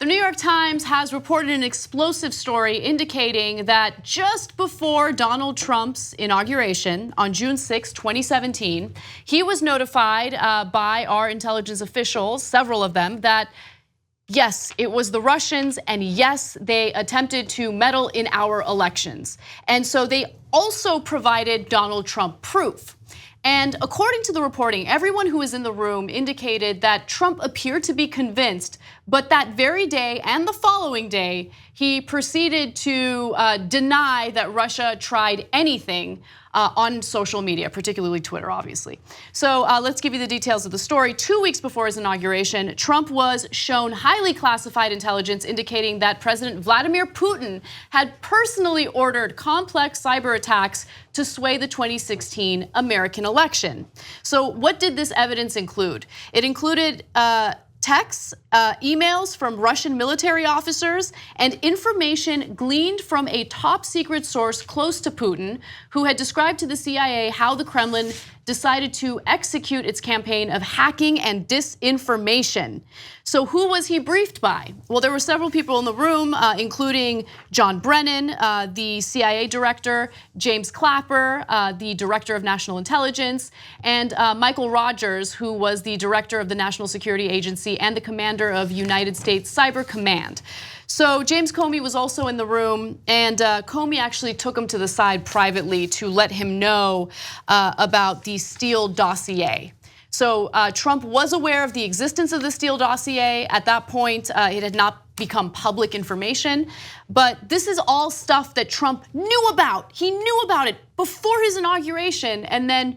New York Times has reported an explosive story indicating that just before Donald Trump's inauguration on June 6, 2017, he was notified by our intelligence officials, several of them, that yes, it was the Russians, and yes, they attempted to meddle in our elections. And so they also provided Donald Trump proof. And according to the reporting, everyone who was in the room indicated that Trump appeared to be convinced, but that very day and the following day, he proceeded to deny that Russia tried anything on social media, particularly Twitter, obviously. So let's give you the details of the story. 2 weeks before his inauguration, Trump was shown highly classified intelligence indicating that President Vladimir Putin had personally ordered complex cyber attacks to sway the 2016 American election. So what did this evidence include? It included texts, emails from Russian military officers, and information gleaned from a top secret source close to Putin, who had described to the CIA how the Kremlin decided to execute its campaign of hacking and disinformation. So who was he briefed by? Well, there were several people in the room, including John Brennan, the CIA director, James Clapper, the director of national intelligence, and Michael Rogers, who was the director of the National Security Agency and the commander of United States Cyber Command. So James Comey was also in the room, and Comey actually took him to the side privately to let him know about the Steele dossier. So Trump was aware of the existence of the Steele dossier. At that point, it had not become public information, but this is all stuff that Trump knew about. He knew about it before his inauguration, and then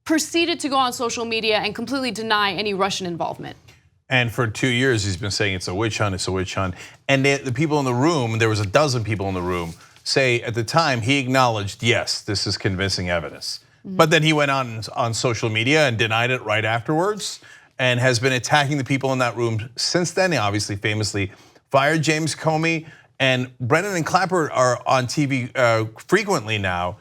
proceeded to go on social media and completely deny any Russian involvement. And for 2 years, he's been saying it's a witch hunt, it's a witch hunt. And the people in the room, there was a dozen people in the room, say at the time he acknowledged, yes, this is convincing evidence. But then he went on social media and denied it right afterwards, and has been attacking the people in that room since then. He obviously famously fired James Comey, and Brennan and Clapper are on TV frequently now,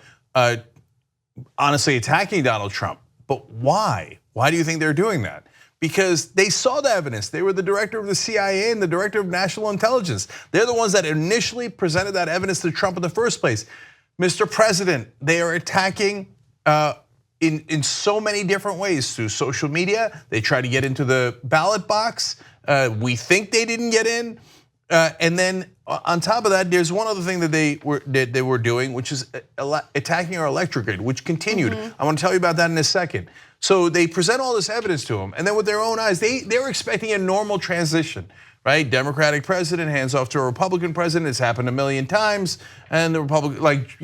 honestly attacking Donald Trump. But why? Why do you think they're doing that? Because they saw the evidence. They were the director of the CIA and the director of national intelligence. They're the ones that initially presented that evidence to Trump in the first place. Mr. President, they are attacking in so many different ways through social media. They try to get into the ballot box. We think they didn't get in. And then on top of that, there's one other thing that they were doing, which is attacking our electric grid, which continued. I want to tell you about that in a second. So they present all this evidence to him, and then with their own eyes, they were expecting a normal transition, right? Democratic president hands off to a Republican president. It's happened a million times, and the Republican, like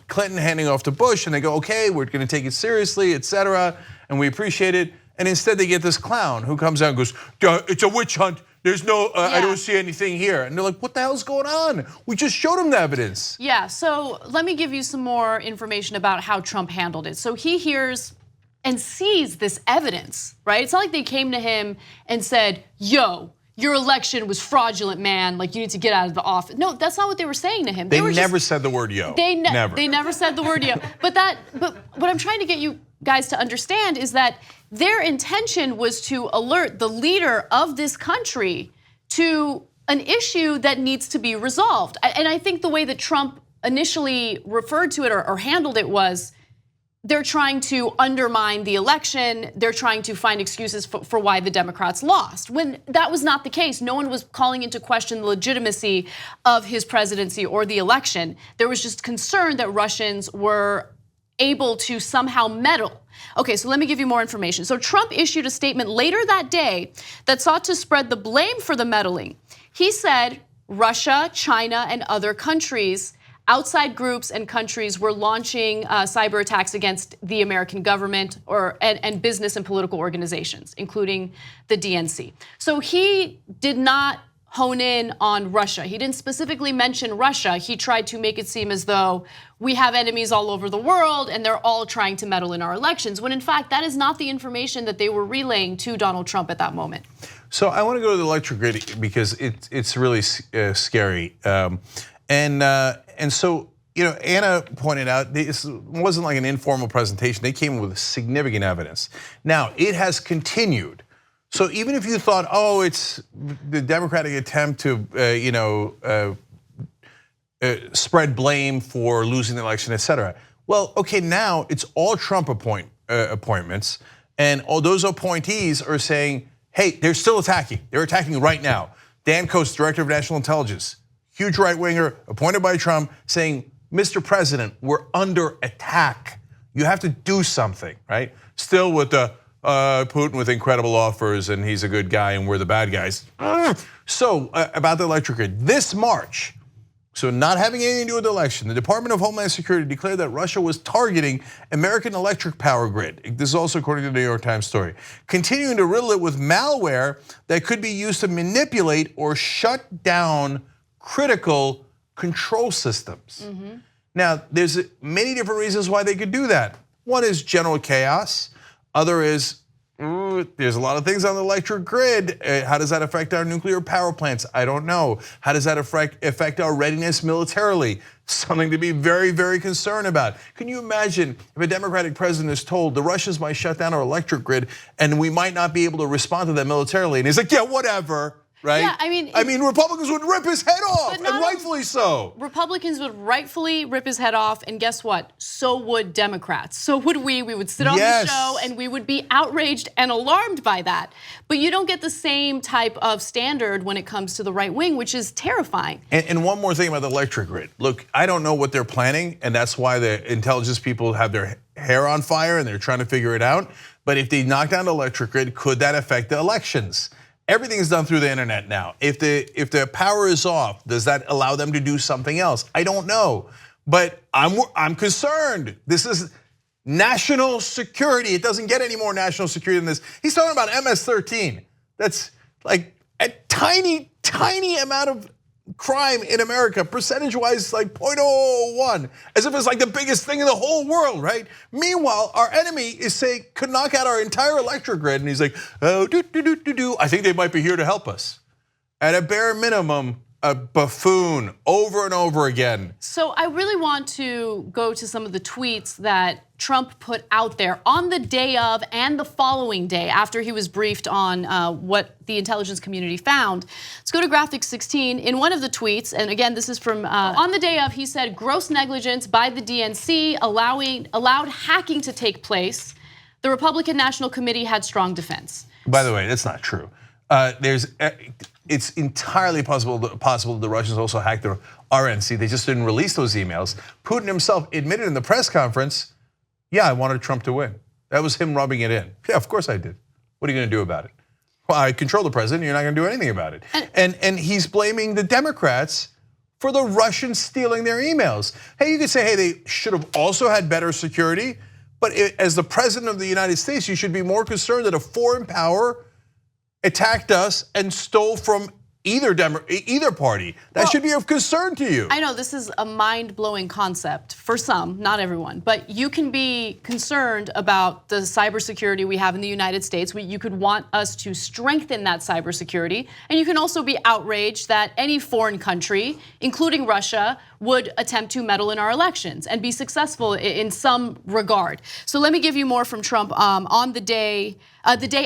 Clinton handing off to Bush, and they go, okay, we're going to take it seriously, etc., and we appreciate it. And instead, they get this clown who comes out and goes, "It's a witch hunt. There's no, I don't see anything here." And they're like, what the hell's going on? We just showed them the evidence. Yeah, so let me give you some more information about how Trump handled it. So he hears and sees this evidence, right? It's not like they came to him and said, yo, your election was fraudulent, man. Like, you need to get out of the office. No, that's not what they were saying to him. They never said the word yo. They never said the word yo. But what I'm trying to get you guys to understand is that their intention was to alert the leader of this country to an issue that needs to be resolved. And I think the way that Trump initially referred to it or handled it was, they're trying to undermine the election. They're trying to find excuses for why the Democrats lost. When that was not the case, no one was calling into question the legitimacy of his presidency or the election. There was just concern that Russians were able to somehow meddle. Okay, so let me give you more information. So Trump issued a statement later that day that sought to spread the blame for the meddling. He said Russia, China, and other countries, outside groups and countries, were launching cyber attacks against the American government and business and political organizations, including the DNC. So he did not hone in on Russia. He didn't specifically mention Russia. He tried to make it seem as though we have enemies all over the world and they're all trying to meddle in our elections, when in fact that is not the information that they were relaying to Donald Trump at that moment. So I want to go to the electric grid because it's really scary. And so, Anna pointed out this wasn't like an informal presentation. They came with significant evidence. Now, it has continued So even if you thought, oh, it's the Democratic attempt to, spread blame for losing the election, et cetera. Well, okay, now it's all Trump appointments, and all those appointees are saying, hey, they're still attacking. They're attacking right now. Dan Coats, Director of National Intelligence, huge right-winger, appointed by Trump, saying, Mr. President, we're under attack. You have to do something, right? Still with the Putin with incredible offers, and he's a good guy, and we're the bad guys. So about the electric grid, this March, so not having anything to do with the election, the Department of Homeland Security declared that Russia was targeting American electric power grid. This is also according to the New York Times story. Continuing to riddle it with malware that could be used to manipulate or shut down critical control systems. Now, there's many different reasons why they could do that. One is general chaos. Other is, there's a lot of things on the electric grid. How does that affect our nuclear power plants? I don't know. How does that affect our readiness militarily? Something to be very, very concerned about. Can you imagine if a Democratic president is told the Russians might shut down our electric grid and we might not be able to respond to them militarily? And he's like, yeah, whatever. Right? Yeah, I mean, Republicans would rip his head off, and rightfully so. Republicans would rightfully rip his head off, and guess what? So would Democrats. So would we. We would sit on the show, and we would be outraged and alarmed by that. But you don't get the same type of standard when it comes to the right wing, which is terrifying. And one more thing about the electric grid. Look, I don't know what they're planning, and that's why the intelligence people have their hair on fire, and they're trying to figure it out. But if they knock down the electric grid, could that affect the elections? Everything is done through the internet now. If the power is off, does that allow them to do something else? I don't know, but I'm concerned. This is national security. It doesn't get any more national security than this. He's talking about MS-13. That's like a tiny, tiny amount of crime in America, percentage-wise, like 0.01, as if it's like the biggest thing in the whole world, right? Meanwhile, our enemy is saying could knock out our entire electric grid, and he's like, oh, I think they might be here to help us. At a bare minimum, a buffoon over and over again. So I really want to go to some of the tweets that Trump put out there on the day of and the following day after he was briefed on what the intelligence community found. Let's go to graphic 16. In one of the tweets, and again, this is from on the day of, he said, gross negligence by the DNC allowed hacking to take place. The Republican National Committee had strong defense. By the way, that's not true. It's entirely possible the Russians also hacked the RNC. They just didn't release those emails. Putin himself admitted in the press conference, yeah, I wanted Trump to win. That was him rubbing it in. Yeah, of course I did. What are you gonna do about it? Well, I control the president, you're not gonna do anything about it. And he's blaming the Democrats for the Russians stealing their emails. Hey, you could say, hey, they should have also had better security, but as the president of the United States, you should be more concerned that a foreign power attacked us and stole from either party. That should be of concern to you. I know this is a mind-blowing concept for some, not everyone, but you can be concerned about the cybersecurity we have in the United States. You could want us to strengthen that cybersecurity, and you can also be outraged that any foreign country, including Russia, would attempt to meddle in our elections and be successful in some regard. So let me give you more from Trump on the day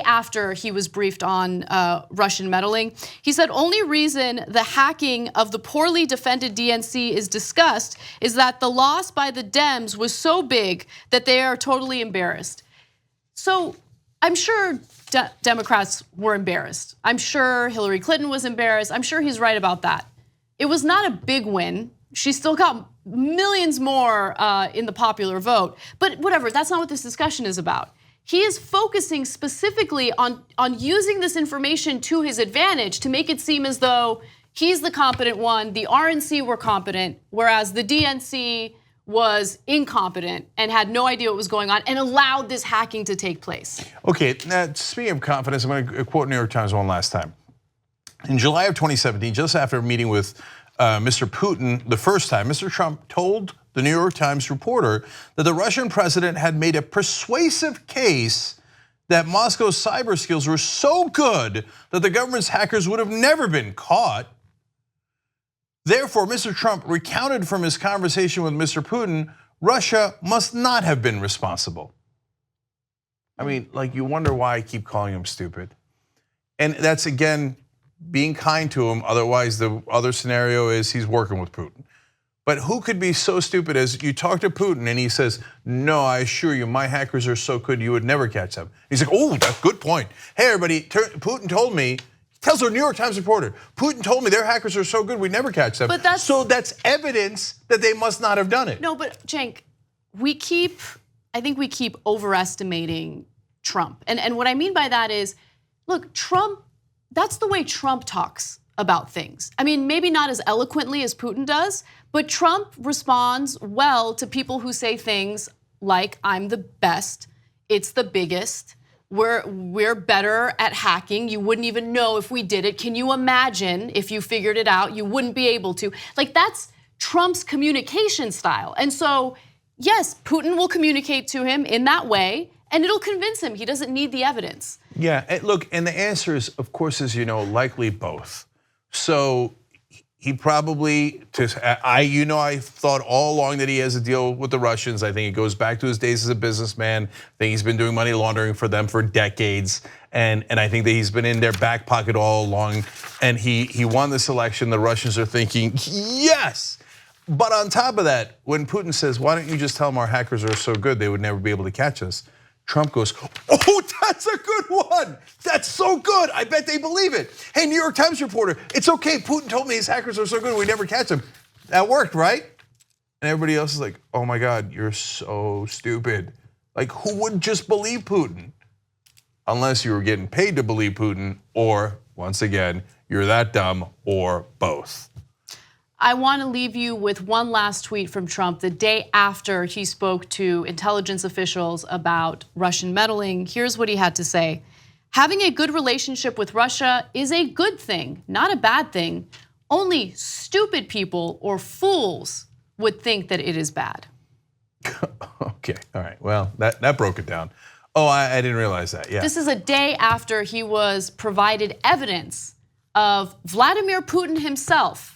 after he was briefed on Russian meddling. He said, only reason the hacking of the poorly defended DNC is discussed is that the loss by the Dems was so big that they are totally embarrassed. So I'm sure Democrats were embarrassed. I'm sure Hillary Clinton was embarrassed. I'm sure he's right about that. It was not a big win. She still got millions more in the popular vote, but whatever, that's not what this discussion is about. He is focusing specifically on using this information to his advantage to make it seem as though he's the competent one, the RNC were competent, whereas the DNC was incompetent and had no idea what was going on and allowed this hacking to take place. Okay, now speaking of confidence, I'm gonna quote New York Times one last time. In July of 2017, just after meeting with Mr. Putin the first time, Mr. Trump told the New York Times reporter that the Russian president had made a persuasive case that Moscow's cyber skills were so good that the government's hackers would have never been caught. Therefore, Mr. Trump recounted from his conversation with Mr. Putin, Russia must not have been responsible. I mean, like, you wonder why I keep calling him stupid. And that's, again, being kind to him. Otherwise, the other scenario is he's working with Putin. But who could be so stupid as you talk to Putin and he says, no, I assure you, my hackers are so good you would never catch them. He's like, oh, that's a good point. Hey, everybody, Putin told me, tells a New York Times reporter, Putin told me their hackers are so good we never catch them. But so that's evidence that they must not have done it. No, but Cenk, I think we keep overestimating Trump. And what I mean by that is, look, Trump, that's the way Trump talks about things. I mean, maybe not as eloquently as Putin does, but Trump responds well to people who say things like, I'm the best, it's the biggest, we're better at hacking, you wouldn't even know if we did it. Can you imagine if you figured it out, you wouldn't be able to. Like, that's Trump's communication style. And so, yes, Putin will communicate to him in that way, and it'll convince him he doesn't need the evidence. Yeah, and look, and the answer is, of course, as you know, likely both. So he probably, I thought all along that he has a deal with the Russians. I think it goes back to his days as a businessman. I think he's been doing money laundering for them for decades. And I think that he's been in their back pocket all along. And he won this election. The Russians are thinking, yes. But on top of that, when Putin says, why don't you just tell them our hackers are so good they would never be able to catch us? Trump goes, oh, that's a good one. That's so good. I bet they believe it. Hey, New York Times reporter, it's okay. Putin told me his hackers are so good we never catch them. That worked, right? And everybody else is like, oh my God, you're so stupid. Like, who would just believe Putin? Unless you were getting paid to believe Putin, or once again, you're that dumb, or both. I want to leave you with one last tweet from Trump the day after he spoke to intelligence officials about Russian meddling. Here's what he had to say. Having a good relationship with Russia is a good thing, not a bad thing. Only stupid people or fools would think that it is bad. Okay, all right, well, that broke it down. Oh, I didn't realize that, yeah. This is a day after he was provided evidence of Vladimir Putin himself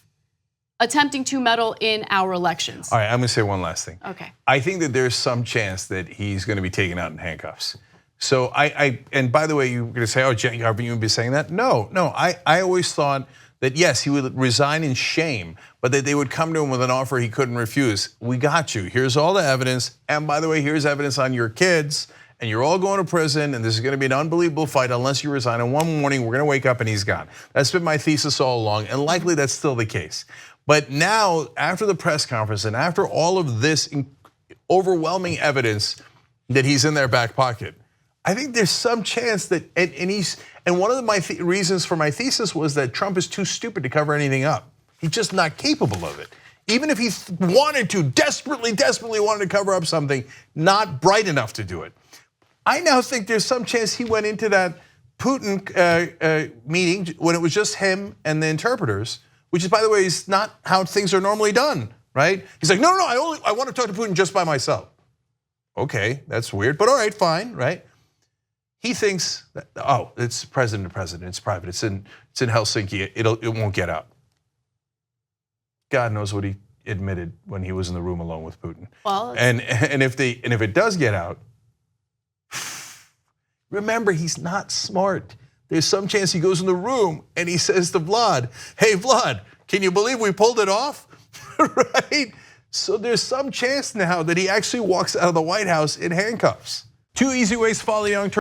attempting to meddle in our elections. All right, I'm gonna say one last thing. Okay. I think that there's some chance that he's gonna be taken out in handcuffs. So and by the way, you're gonna say, oh, Cenk, haven't you been saying that? No, I always thought that yes, he would resign in shame, but that they would come to him with an offer he couldn't refuse. We got you, here's all the evidence, and by the way, here's evidence on your kids, and you're all going to prison, and this is gonna be an unbelievable fight unless you resign, and one morning we're gonna wake up and he's gone. That's been my thesis all along, and likely that's still the case. But now, after the press conference and after all of this overwhelming evidence that he's in their back pocket, I think there's some chance that, and one of my reasons for my thesis was that Trump is too stupid to cover anything up. He's just not capable of it. Even if he wanted to, desperately wanted to cover up something, not bright enough to do it. I now think there's some chance he went into that Putin meeting when it was just him and the interpreters, which is, by the way, is not how things are normally done, right? He's like, no, I want to talk to Putin just by myself. Okay, that's weird, but all right, fine, right? He thinks, that, oh, it's president to president, it's private, it's in Helsinki, it won't get out. God knows what he admitted when he was in the room alone with Putin. Well, and if it does get out, remember, he's not smart. There's some chance he goes in the room and he says to Vlad, hey Vlad, can you believe we pulled it off? Right? So there's some chance now that he actually walks out of the White House in handcuffs. 2 easy ways to follow Young Turks.